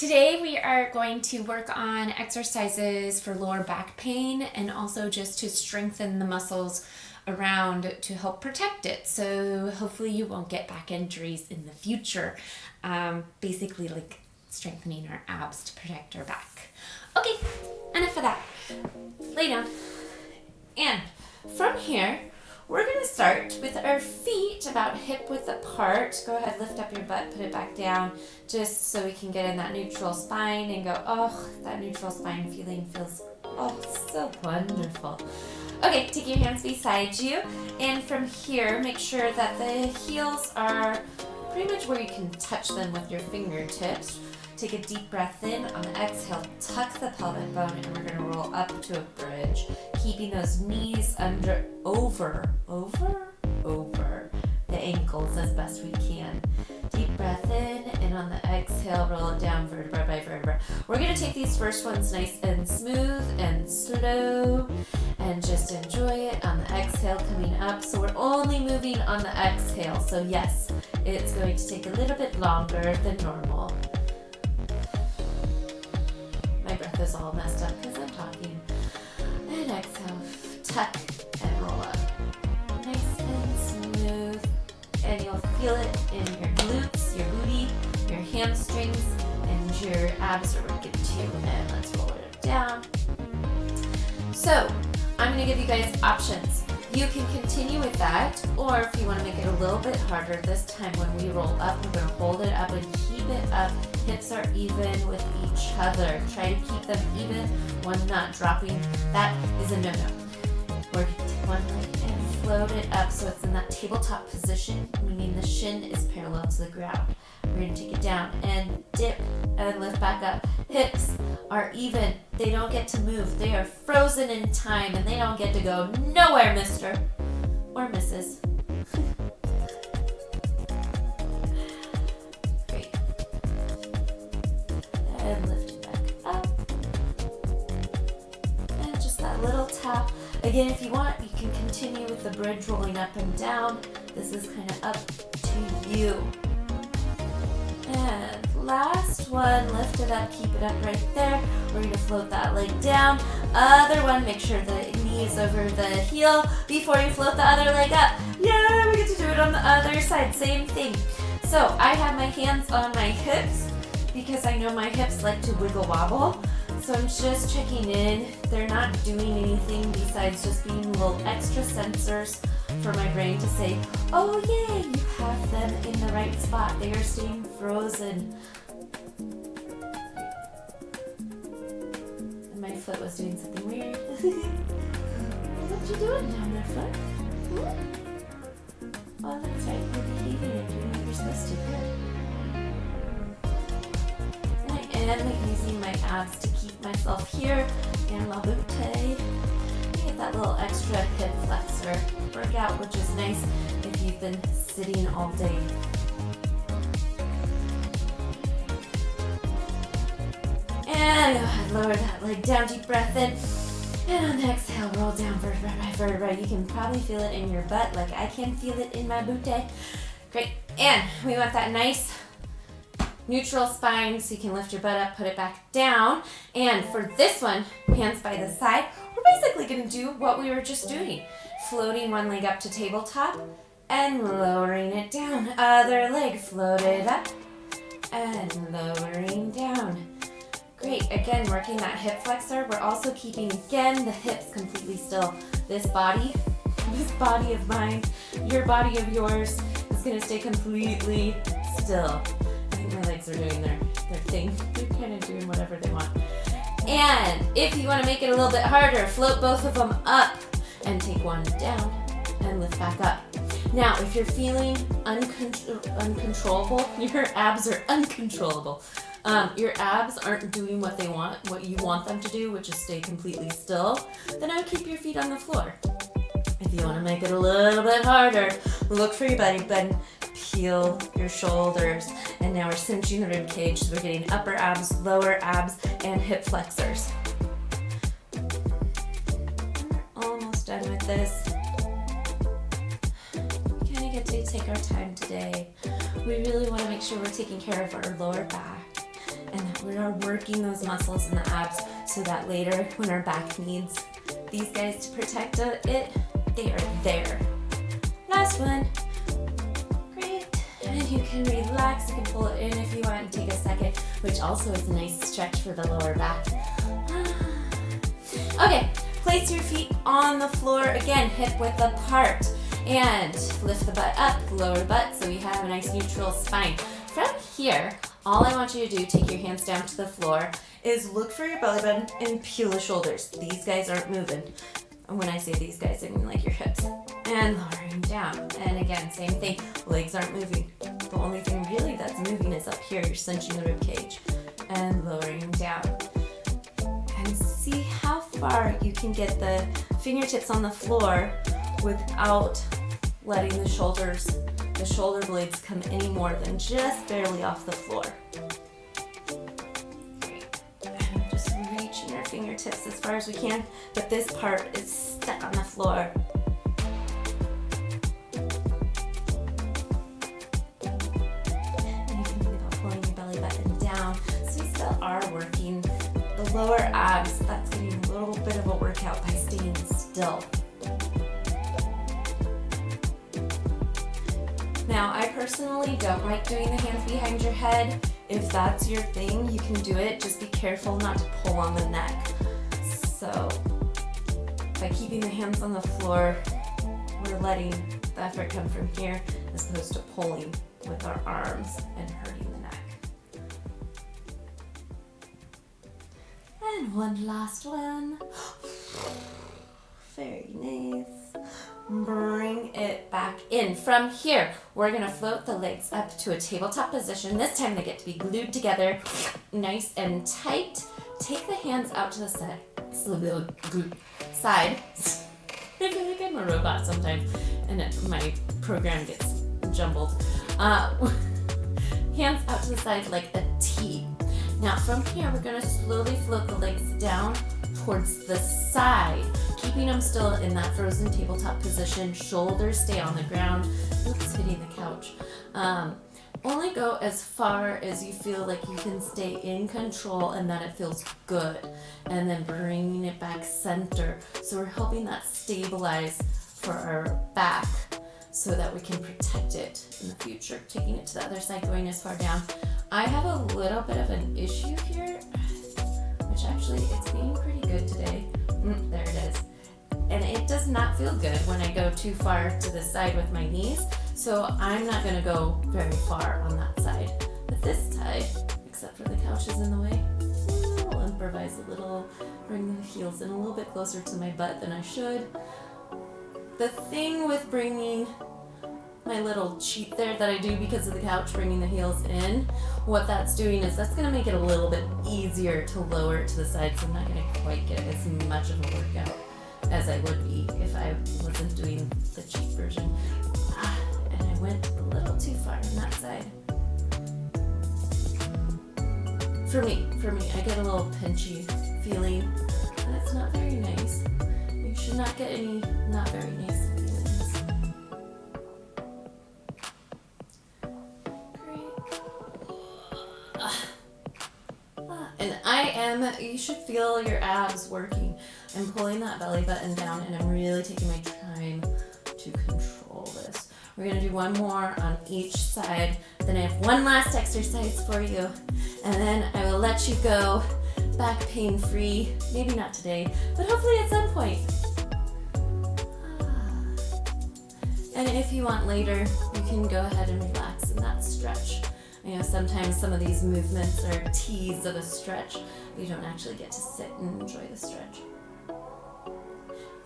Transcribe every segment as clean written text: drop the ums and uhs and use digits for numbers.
Today we are going to work on exercises for lower back pain and also just to strengthen the muscles around to help protect it. So hopefully you won't get back injuries in the future. Basically like strengthening our abs to protect our back. Okay, enough of that. Lay down. And from here, we're going to start with our feet about hip width apart. Go ahead, lift up your butt, put it back down, just so we can get in that neutral spine and go, oh, that neutral spine feeling feels, oh, so wonderful. Okay, take your hands beside you, and from here, make sure that the heels are pretty much where you can touch them with your fingertips. Take a deep breath in. On the exhale, tuck the pelvic bone, and we're going to roll up to a bridge, keeping those knees over the ankles as best we can. Deep breath in, and on the exhale, roll it down vertebra by vertebra. We're going to take these first ones nice and smooth and slow, and just enjoy it. On the exhale, coming up. So we're only moving on the exhale. So yes, it's going to take a little bit longer than normal. My breath is all messed up because I'm talking. And exhale, tuck and roll up. Nice and smooth. And you'll feel it in your glutes, your booty, your hamstrings, and your abs are working too. And let's roll it down. So, I'm going to give you guys options. You can continue with that, or if you want to make it a little bit harder, this time when we roll up, we're going to hold it up and keep it up. Hips are even with each other. Try to keep them even, one not dropping. That is a no-no. We're going to take one leg and float it up so it's in that tabletop position, meaning the shin is parallel to the ground. We're going to take it down and dip and lift back up. Hips are even. They don't get to move. They are frozen in time and they don't get to go nowhere, mister or missus. Great. And lift it back up. And just that little tap. Again, if you want, you can continue with the bridge rolling up and down. This is kind of up to you. And last one, lift it up, keep it up right there. We're going to float that leg down. Other one, make sure the knee is over the heel before you float the other leg up. Yeah, we get to do it on the other side, same thing. So I have my hands on my hips because I know my hips like to wiggle wobble. So I'm just checking in. They're not doing anything besides just being little extra sensors for my brain to say, oh yay, you have them in the right spot. They are staying frozen. And my foot was doing something weird. What you doing down there, foot? Oh, that's right. You're behaving and doing what you're supposed to. Good. And I'm using my abs to keep myself here and la butte. Get that little extra hip flexor workout, which is nice if you've been sitting all day. And go ahead, lower that leg down, deep breath in. And on the exhale, roll down vertebra by vertebra. You can probably feel it in your butt like I can feel it in my butte. Great. And we want that nice neutral spine so you can lift your butt up, put it back down. And for this one, hands by the side, we're basically going to do what we were just doing. Floating one leg up to tabletop and lowering it down. Other leg floated up and lowering down. Great. Again, working that hip flexor. We're also keeping, again, the hips completely still. This body of mine, your body of yours is going to stay completely still. My legs are doing their thing. They're kind of doing whatever they want. And if you want to make it a little bit harder, float both of them up and take one down and lift back up. Now, if you're feeling uncontrollable, your abs are uncontrollable. Your abs aren't doing what you want them to do, which is stay completely still, then I would keep your feet on the floor. If you want to make it a little bit harder, look for your belly button, peel your shoulders, and now we're cinching the rib cage, so we're getting upper abs, lower abs, and hip flexors. We're almost done with this. We kind of get to take our time today. We really want to make sure we're taking care of our lower back and that We are working those muscles in the abs so that later when our back needs these guys to protect it, they are there. Last one. Great. And you can relax. You can pull it in if you want and take a second, which also is a nice stretch for the lower back. Okay, place your feet on the floor. Again, hip width apart. And lift the butt up, lower the butt so we have a nice neutral spine. From here, all I want you to do, take your hands down to the floor, is look for your belly button and peel the shoulders. These guys aren't moving. And when I say these guys, I mean like your hips. And lowering down. And again, same thing, legs aren't moving. The only thing really that's moving is up here. You're cinching the rib cage. And lowering down. And see how far you can get the fingertips on the floor without letting the shoulder blades come any more than just barely off the floor. Great. And just reaching our fingertips as far as we can, but this part is stuck on the floor. And you can think about pulling your belly button down. So we still are working the lower abs. That's getting a little bit of a workout by staying still. Now, I personally don't like doing the hands behind your head. If that's your thing, you can do it. Just be careful not to pull on the neck. So, by keeping the hands on the floor, we're letting the effort come from here as opposed to pulling with our arms and hurting the neck. And one last one. Very nice. Bring it back in. From here, we're going to float the legs up to a tabletop position. This time they get to be glued together, nice and tight. Take the hands out to the side. I feel like I'm a robot sometimes, and my program gets jumbled. Hands out to the side like a T. Now from here, we're going to slowly float the legs down towards the side, keeping them still in that frozen tabletop position. Shoulders stay on the ground. Oops, hitting the couch. Only go as far as you feel like you can stay in control and that it feels good. And then bringing it back center. So we're helping that stabilize for our back so that we can protect it in the future. Taking it to the other side, going as far down. I have a little bit of an issue here, which actually it's being pretty good today. There it is. And it does not feel good when I go too far to the side with my knees. So I'm not gonna go very far on that side. But this side, except for the couch is in the way, I'll improvise a little, bring the heels in a little bit closer to my butt than I should. The thing with bringing my little cheat there that I do because of the couch, bringing the heels in, what that's doing is that's gonna make it a little bit easier to lower it to the side, so I'm not gonna quite get as much of a workout as I would be if I wasn't doing the cheat version. And I went a little too far on that side. For me, I get a little pinchy feeling, and it's not very nice. You should not get any not very nice feelings. And you should feel your abs working. I'm pulling that belly button down and I'm really taking my time to control this. We're gonna do one more on each side. Then I have one last exercise for you. And then I will let you go back pain-free. Maybe not today, but hopefully at some point. And if you want later, you can go ahead and relax in that stretch. I know sometimes some of these movements are tease of a stretch, but you don't actually get to sit and enjoy the stretch.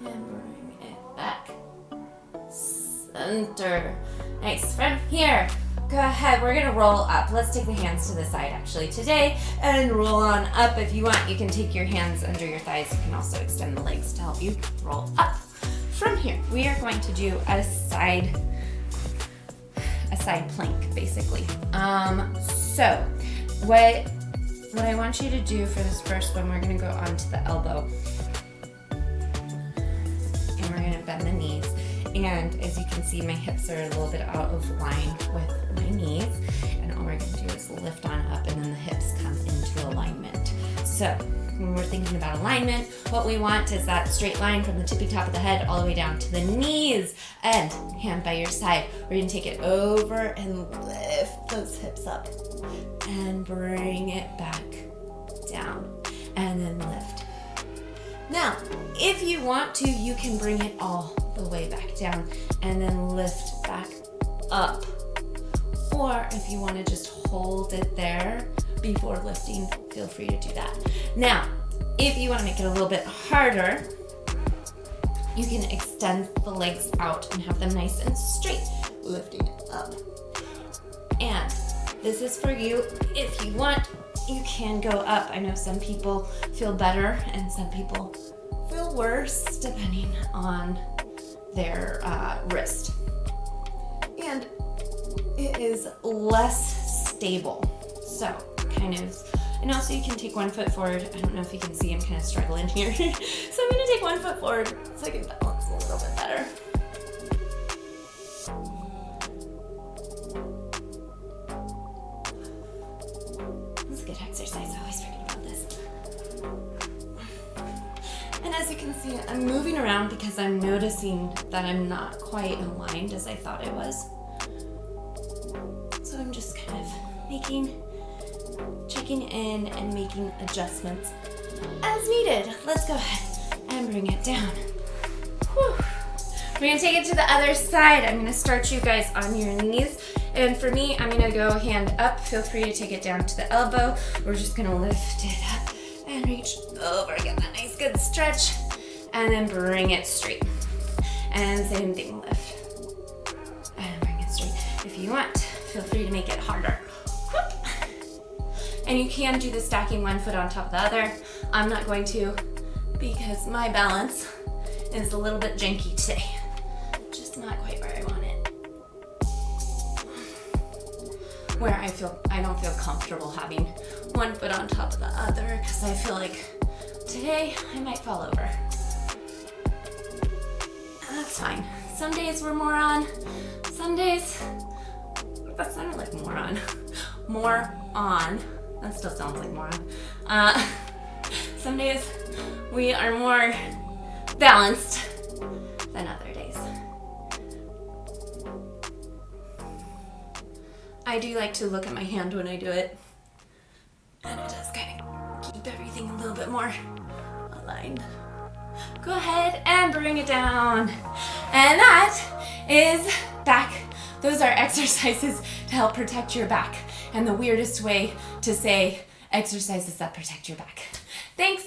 And bring it back. Center. Nice. From here, go ahead. We're going to roll up. Let's take the hands to the side actually today and roll on up. If you want, you can take your hands under your thighs. You can also extend the legs to help you roll up. From here, we are going to do a side plank, basically. So what I want you to do for this first one, we're gonna go onto the elbow. And we're gonna bend the knees. And as you can see, my hips are a little bit out of line with my knees. And all we're gonna do is lift on up, and then the hips come into So when we're thinking about alignment, what we want is that straight line from the tippy top of the head all the way down to the knees, and hand by your side. We're gonna take it over and lift those hips up and bring it back down, and then lift. Now, if you want to, you can bring it all the way back down and then lift back up. Or if you want to just hold it there before lifting, feel free to do that. Now, if you want to make it a little bit harder, you can extend the legs out and have them nice and straight, lifting it up. And this is for you. If you want, you can go up. I know some people feel better and some people feel worse depending on their wrist. And it is less stable. So kind of, and also you can take 1 foot forward. I don't know if you can see, I'm kind of struggling here. So I'm gonna take 1 foot forward so I can balance a little bit better. This is a good exercise, I always forget about this. And as you can see, I'm moving around because I'm noticing that I'm not quite aligned as I thought I was. So I'm just kind of checking in and making adjustments as needed. Let's go ahead and bring it down. Whew. We're gonna take it to the other side. I'm gonna start you guys on your knees. And for me, I'm gonna go hand up. Feel free to take it down to the elbow. We're just gonna lift it up and reach over, get that nice good stretch, and then bring it straight. And same thing, lift and bring it straight. If you want, feel free to make it harder. And you can do the stacking 1 foot on top of the other. I'm not going to because my balance is a little bit janky today. Just not quite where I want it. Where I don't feel comfortable having 1 foot on top of the other because I feel like today I might fall over. That's fine. Some days we're more on, some days, that sounded like moron. More on. That still sounds like moron. Some days we are more balanced than other days. I do like to look at my hand when I do it, and it does kind of keep everything a little bit more aligned. Go ahead and bring it down. And that is back. Those are exercises to help protect your back. And the weirdest way to say exercises that protect your back. Thanks.